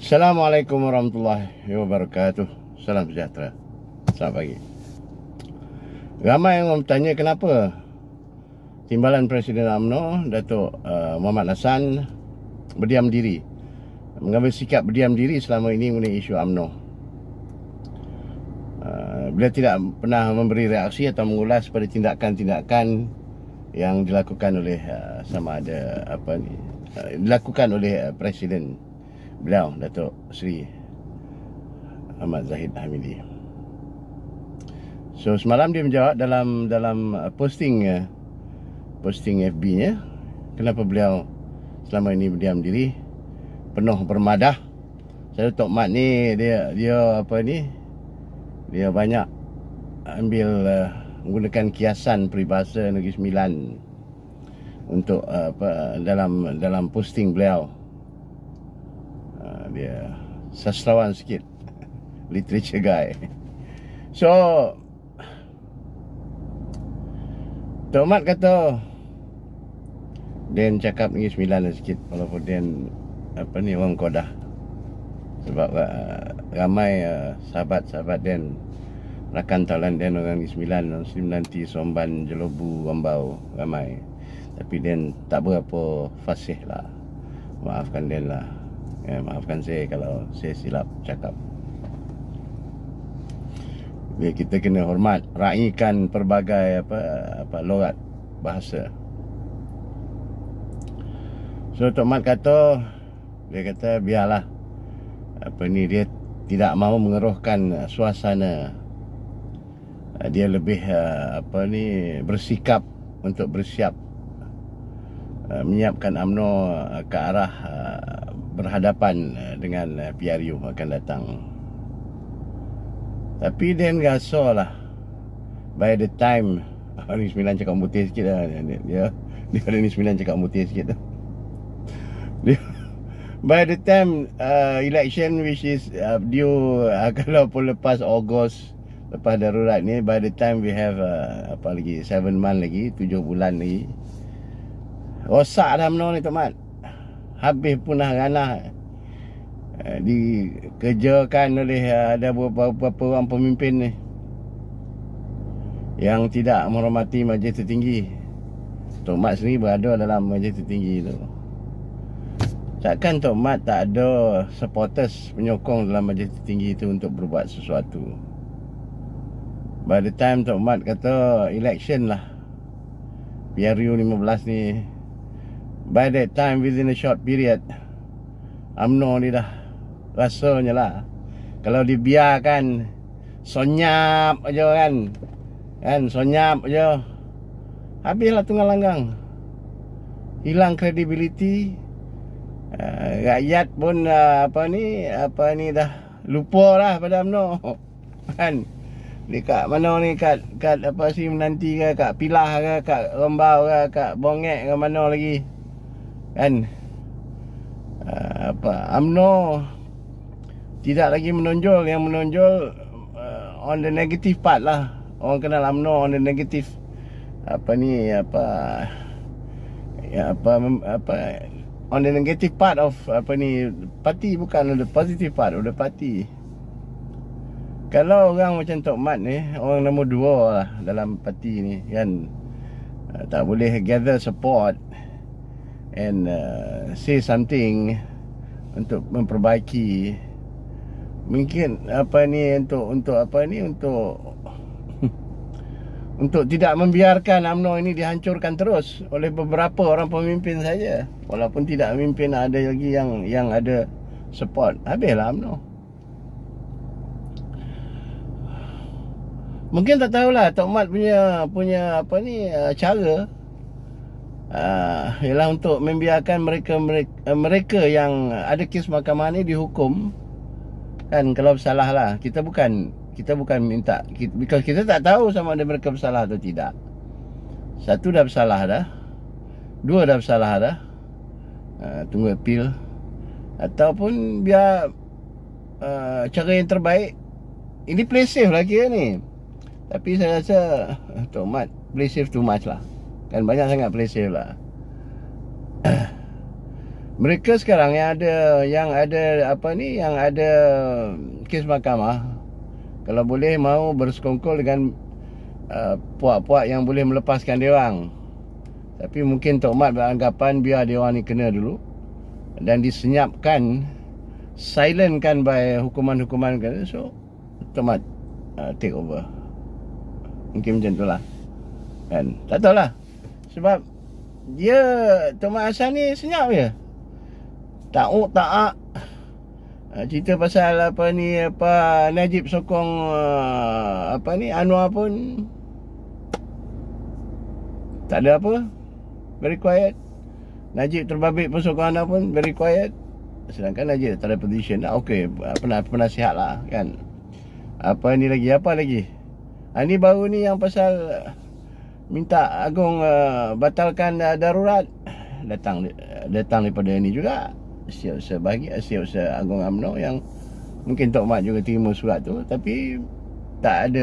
Assalamualaikum warahmatullahi wabarakatuh. Salam sejahtera. Selamat pagi. Ramai yang bertanya kenapa Timbalan Presiden UMNO Datuk Muhammad Hassan berdiam diri, mengambil sikap berdiam diri selama ini mengenai isu UMNO. Beliau tidak pernah memberi reaksi atau mengulas pada tindakan-tindakan yang dilakukan oleh dilakukan oleh Presiden beliau, Datuk Seri Ahmad Zahid Hamidi. So semalam dia menjawab dalam posting FB-nya kenapa beliau selama ini berdiam diri, penuh bermadah. Saya Tok Mat ni dia banyak ambil menggunakan kiasan peribahasa Negeri Sembilan untuk dalam posting beliau. Dia sastrawan sikit, literature guy. So Tok Mat kata Dan cakap Negeri Sembilan sikit, walaupun Dan orang Kedah. Sebab ramai sahabat-sahabat Dan, rakan talan Dan orang Negeri Sembilan, Muslim nanti Somban, Jelobu, Wambau, ramai. Tapi Dan tak berapa fasih lah. Maafkan Dan lah. Maafkan saya kalau saya silap cakap. Kita kena hormat, raikan pelbagai logat bahasa. So Tok Mat kata, dia kata biarlah dia tidak mahu mengeruhkan suasana. Dia lebih bersikap untuk bersiap menyiapkan UMNO ke arah berhadapan dengan PRU akan datang. Tapi Dan rasa lah, by the time Negeri Sembilan cakap putih sikit lah. Dia Negeri Sembilan cakap putih sikit lah. By the time election which is due, kalau pun lepas Ogos, lepas darurat ni, by the time we have 7 month lagi, 7 bulan lagi, rosak dah UMNO ni Tok Mat. Habis punah ranah. Dikerjakan oleh ada beberapa orang pemimpin ni yang tidak menghormati majlis tertinggi. Tok Mat sendiri berada dalam majlis tertinggi tu. Takkan Tok Mat tak ada supporters penyokong dalam majlis tertinggi tu untuk berbuat sesuatu. By the time Tok Mat kata election lah, PRU 15 ni, by that time within a short period, UMNO ni dah rasanya lah, kalau dibiarkan sonyap aja kan sonyap aja, habislah tunggal langgang, hilang kredibiliti. Rakyat pun dah lupa lah pada UMNO kan. Dekat mana ni, kat menanti ke, kat Pilah ke, kat Rombau ke, kat Bongek ke, mana lagi kan. UMNO tidak lagi menonjol. Yang menonjol on the negative part lah. Orang kenal UMNO on the negative on the negative part of parti, bukan on the positive part of the party. Kalau orang macam Tok Mat ni, orang nombor 2 lah dalam parti ni kan, tak boleh gather support and say something untuk memperbaiki, mungkin untuk tidak membiarkan UMNO ini dihancurkan terus oleh beberapa orang pemimpin saja. Walaupun tidak memimpin, ada lagi yang ada support. Habislah UMNO. Mungkin tak tahulah Tok Mat punya cara ialah untuk membiarkan mereka yang ada kes mahkamah ni dihukum kan. Kalau bersalah lah, kita bukan minta, because kita tak tahu sama ada mereka bersalah atau tidak. 1 dah bersalah dah, 2 dah bersalah dah, tunggu appeal, ataupun biar cara yang terbaik. Ini play safe lah kira ni. Tapi saya rasa Tok Mat play safe too much lah kan. Banyak sangat play safe lah. Mereka sekarang yang ada apa ni, yang ada kes mahkamah, kalau boleh mau bersekongkol dengan puak-puak yang boleh melepaskan dia orang. Tapi mungkin Tok Mat beranggapan biar dia orang ni kena dulu dan disenyapkan, silentkan by hukuman-hukuman kena. So Tok Mat take over. Mungkin macam tu lah kan. Tak tahulah. Sebab dia, Tok Mat Hassan ni senyap je, tak cerita pasal Najib sokong Anwar pun tak ada apa, very quiet. Najib terbabit pun sokong Anwar pun very quiet. Sedangkan Najib tak ada position lah. Okey, penasihat lah kan. Apa lagi ni baru ni yang pasal minta Agong batalkan darurat, datang daripada ni juga Setiausaha Agong UMNO, yang mungkin Tok Mat juga terima surat tu, tapi tak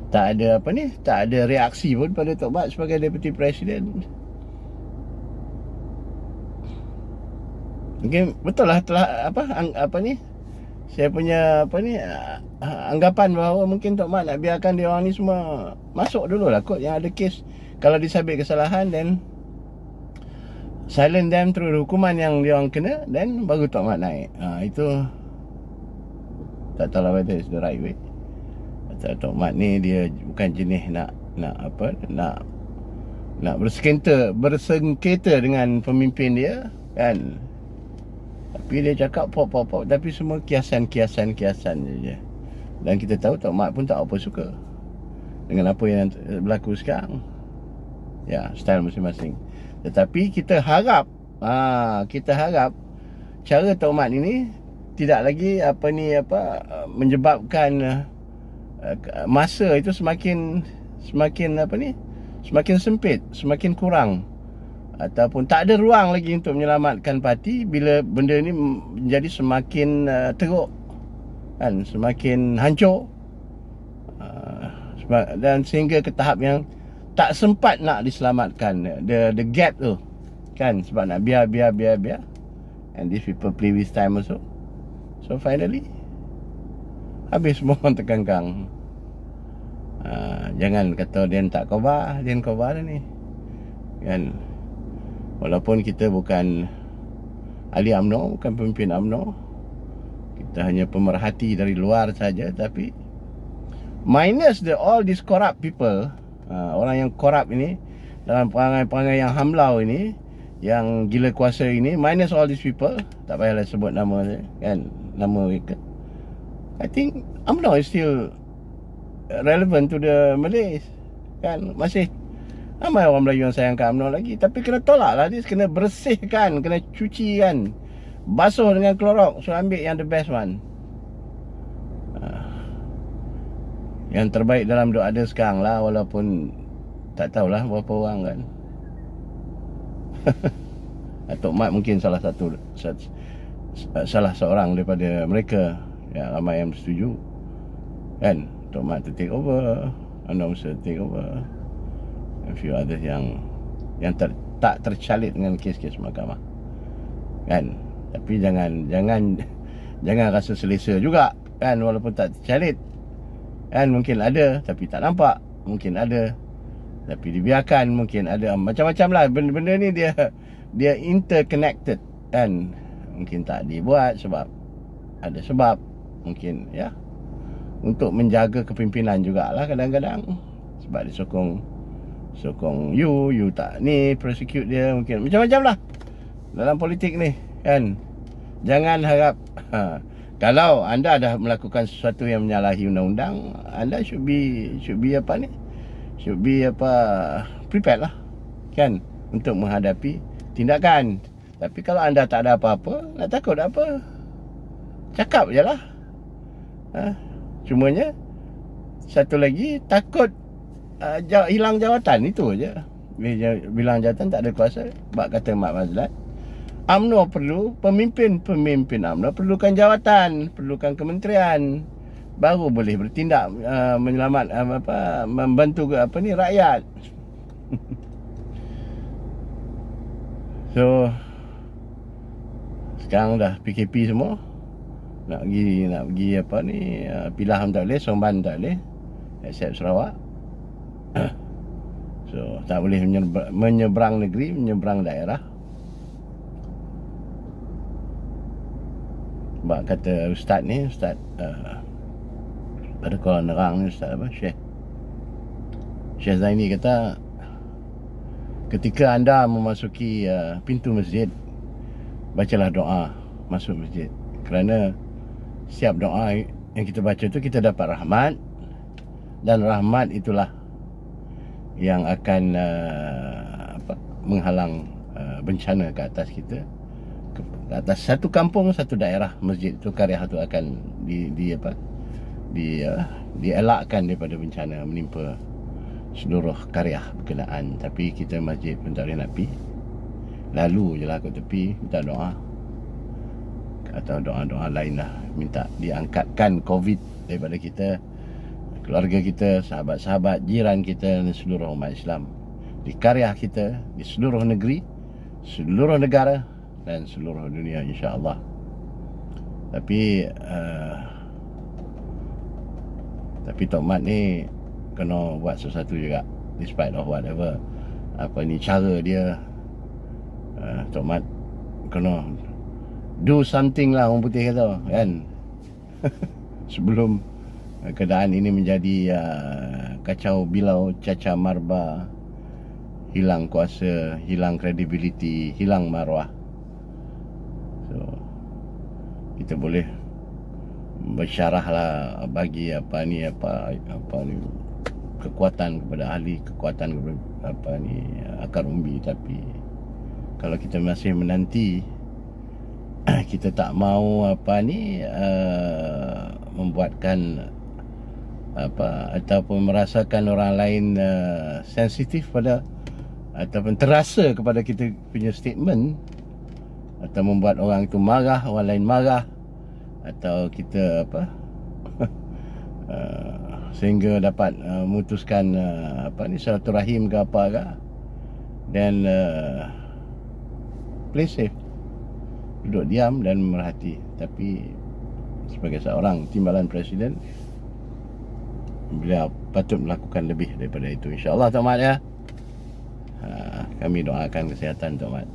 ada reaksi pun pada Tok Mat sebagai Deputy Presiden. Mungkin betul lah telah saya punya anggapan bahawa mungkin Tok Mat nak biarkan dia orang ni semua masuk dulu lah kot, yang ada kes. Kalau disabit kesalahan, then silent them through hukuman yang dia orang kena, then baru Tok Mat naik. Itu tak tahu lah whether it's the right way. Tok Mat ni dia bukan jenis nak bersengketa dengan pemimpin dia kan. Tapi dia cakap pop, tapi semua kiasan je. Dan kita tahu Tok Mat pun tak apa suka dengan apa yang berlaku sekarang. Ya, style masing-masing. Tetapi kita harap cara Tok Mat ini tidak lagi menyebabkan masa itu semakin sempit, semakin kurang, ataupun tak ada ruang lagi untuk menyelamatkan parti bila benda ni menjadi semakin teruk kan, semakin hancur, dan sehingga ke tahap yang tak sempat nak diselamatkan the gap tu kan, sebab nak biar and these people play with time also. So finally habis semua orang terkangkang. Jangan kata dia tak khabar dah ni kan. Walaupun kita bukan ahli UMNO, bukan pemimpin UMNO, kita hanya pemerhati dari luar saja, tapi minus all these corrupt people, orang yang korup ini, dalam perangai-perangai yang hamlau ini, yang gila kuasa ini, minus all these people, tak payahlah sebut nama kan, nama mereka, I think UMNO is still relevant to the Malays kan. Masih ramai orang Melayu yang sayangkan UMNO lagi, tapi kena tolak lah dia, kena bersihkan, kena cuci kan, basuh dengan klorok, so ambil yang the best one. Yang terbaik dalam duk ada sekarang lah, walaupun tak tahulah berapa orang kan. Tok Mat mungkin salah seorang daripada mereka yang ramai yang setuju kan, Tok Mat to take over, Anwar to take over, a few others yang tak tercalit dengan kes-kes mahkamah kan. Tapi jangan rasa selesa juga kan, walaupun tak tercalit kan. Mungkin ada tapi tak nampak, mungkin ada tapi dibiarkan, mungkin ada, macam-macam lah benda-benda ni. Dia interconnected kan. Mungkin tak dibuat sebab ada sebab, mungkin ya, untuk menjaga kepimpinan jugalah kadang-kadang, sebab dia sokong you tak ni, prosecute dia, mungkin macam-macam lah dalam politik ni kan. Jangan harap kalau anda dah melakukan sesuatu yang menyalahi undang-undang, anda should be prepared lah kan, untuk menghadapi tindakan. Tapi kalau anda tak ada apa-apa, nak takut apa? Cakap je lah. Cumanya satu lagi, takut hilang jawatan, itu je. Bilang jawatan tak ada kuasa. Bak kata Mat Mazlan, UMNO perlu pemimpin UMNO perlukan jawatan, perlukan kementerian, baru boleh bertindak menyelamat membantu rakyat. So Sekarang dah PKP semua. Nak pergi apa ni, Pilaham tak boleh, Somban tak boleh, except Sarawak. So tak boleh menyeberang negeri, menyeberang daerah. Sebab kata Ustaz ni, Ustaz pada Kuala Nerang ni, Ustaz apa, Syekh Zaini kata, ketika anda memasuki pintu masjid, bacalah doa masuk masjid. Kerana setiap doa yang kita baca tu, kita dapat rahmat. Dan rahmat itulah yang akan menghalang bencana ke atas kita, ke atas satu kampung, satu daerah. Masjid tu, Qaryah tu akan dielakkan daripada bencana menimpa seluruh qaryah berkenaan. Tapi kita masjid pun tak boleh nak pergi, lalu je lah ke tepi minta doa, atau doa-doa lain lah, minta diangkatkan COVID daripada kita, keluarga kita, sahabat-sahabat, jiran kita dan seluruh umat Islam, di qaryah kita, di seluruh negeri, seluruh negara dan seluruh dunia, insya-Allah. Tapi Tok Mat ni kena buat sesuatu juga, despite of whatever apa ni cara dia. Tok Mat kena do something lah, orang putih kata kan. Sebelum keadaan ini menjadi kacau bilau, cacah marba, hilang kuasa, hilang kredibiliti, hilang maruah. So kita boleh bersyarah lah, bagi apa ni kekuatan kepada ahli, kekuatan kepada akar umbi. Tapi kalau kita masih menanti, kita tak mau membuatkan ataupun merasakan orang lain sensitif pada, ataupun terasa kepada kita punya statement, atau membuat orang itu marah, orang lain marah, atau kita sehingga dapat memutuskan silaturahim ke apa ke, dan play safe, duduk diam dan merhati. Tapi sebagai seorang timbalan presiden, beliau patut melakukan lebih daripada itu, insya-Allah, Tok Mat ya. Kami doakan kesihatan Tok Mat.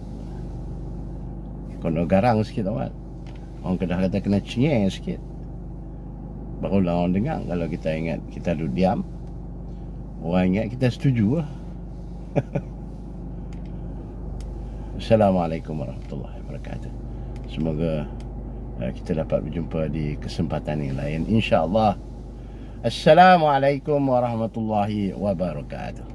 Kono garang sikit Tok Mat, orang Kedah kata kena cengeng sikit, barulah orang dengar. Kalau kita ingat kita duduk diam, orang ingat kita setuju lah. Assalamualaikum warahmatullahi wabarakatuh. Semoga kita dapat berjumpa di kesempatan yang lain, insya-Allah. Assalamualaikum warahmatullahi wabarakatuh.